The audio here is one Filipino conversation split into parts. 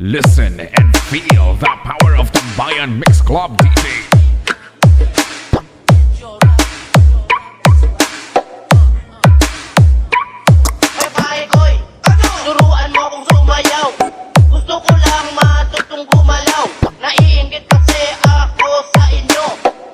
Listen and feel the power of the Bayan Mix Club DJ. Turuan mo akong sumayaw. Gusto ko lang matutong gumalaw. Naiinggit kasi ako sa inyo.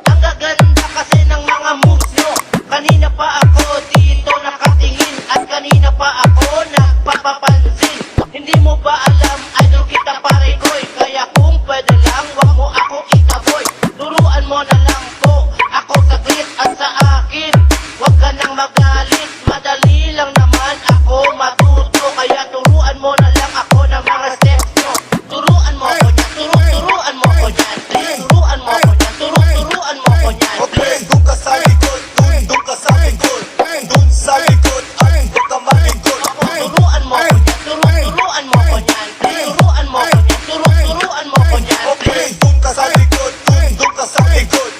Ang gaganda kasi ng mga moves nyo. Kanina pa ako dito nakatingin. At kanina pa ako nagpapapansin. Hindi mo ba alam, idol kita pare koy. Kaya kung pwede lang, wag mo ako itaboy. Turuan mo na lang po ako saglit at sa akin wag ka nang magalit. Madali lang naman ako matuto. Kaya turuan mo na lang ako ng mga steps nyo. Turuan mo ko niyan, turuan mo ko niyan. Turuan mo ko niyan, turuan mo ko niyan. Okay, doon ka sa likod, doon ka sa likod. Doon sa likod, ay huwag ka malingkod. Turuan mo ko niyan, turuan mo ko niyan. Turuan mo ko niyan, turuan mo ko niyan. Okay, doon ka sa likod, doon ka sa likod.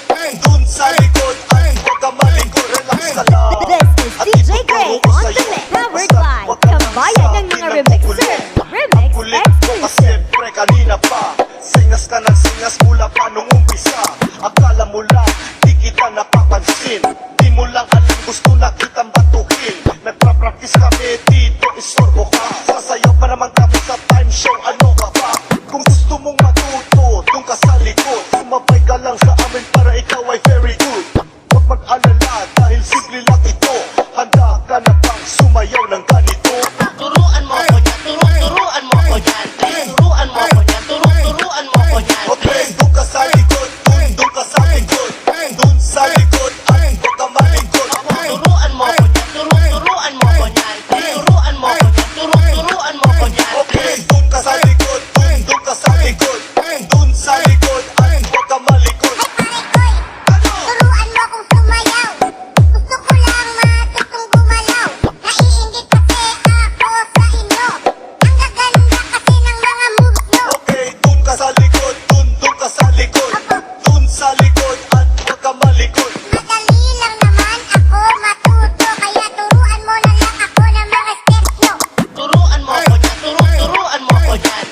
Doon sa likod, ay huwag ka malingkod. Relax ka lang. This is DJ Gray on the mix, powered by Kabayan ng mga remixer. Remix Kulit ko kasi exclusive. pre kanina pa. Singas ka ng singas mula pa nung umpisa. Akala mo lang, di kita napapansin. Di mo lang alam, gusto na kitang batuhin. Nagpa-practice kami dito, istorbo ka. Sasayaw pa naman kami sa time show, ano ka ba? Kung gusto mong matuto, doon ka sa likod. Sumabay ka lang sa amin para ikaw ay very good. Huwag mag-alala dahil simple lang ito. Handa ka na bang sumayaw ng ganito? Turuan mo ko niyan, turuan mo ko niyan. Turuan mo ko niyan, turuan mo ko niyan. Okay, doon ka sa likod, doon ka sa likod. Doon sa likod, ay huwag ka malingkod. Turuan mo ko niyan, turuan mo ko niyan. Turuan mo ko niyan, turuan mo ko niyan. Okay, doon ka sa likod, doon ka sa likod. Doon sa likod, ay huwag ka malikod. Turuan mo akong sumayaw. Gusto ko lang matutong gumalaw. Naiinggit kasi ako sa inyo. Ang gaganda kasi ng mga moves nyo. Okay, doon ka sa likod, doon ka sa likod. Doon sa likod, at huwag ka malikod. Madali lang naman ako matuto. Kaya turuan mo na lang ako ng mga steps nyo. Turuan mo ko niyan, turuan mo ko niyan.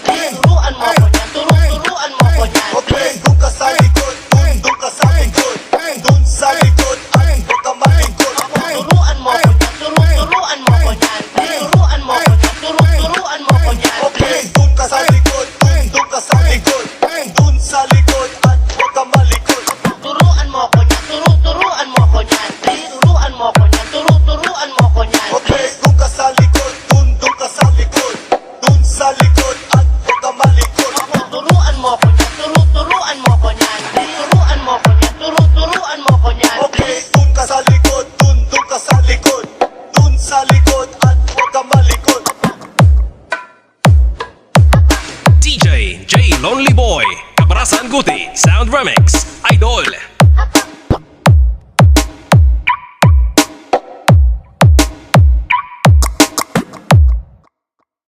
Turuan mo ko niyan, turuan mo ko niyan. Okay, doon ka sa likod, doon ka sa likod. Doon sa likod, at huwag ka malikod. Turuan mo ko niyan, turuan mo ko niyan. Turuan mo ko niyan, turuan mo ko niyan. Okay, doon ka sa likod, doon ka sa likod. Doon sa likod, at huwag ka malikod. Turuan mo ko niyan, turuan mo ko niyan. Turuan mo ko niyan, turuan mo ko niyan. Okay, doon ka sa likod, doon ka sa likod. Doon sa likod, at huwag ka malikod. Turuan mo ko niyan, turuan mo ko niyan. Turuan mo ko niyan, turuan mo ko niyan. Okay, doon ka sa likod, doon ka sa likod. Doon sa likod, at huwag ka malikod. DJ J Lonely Boy, Cabrasan Guti, Sound Remix, Idol.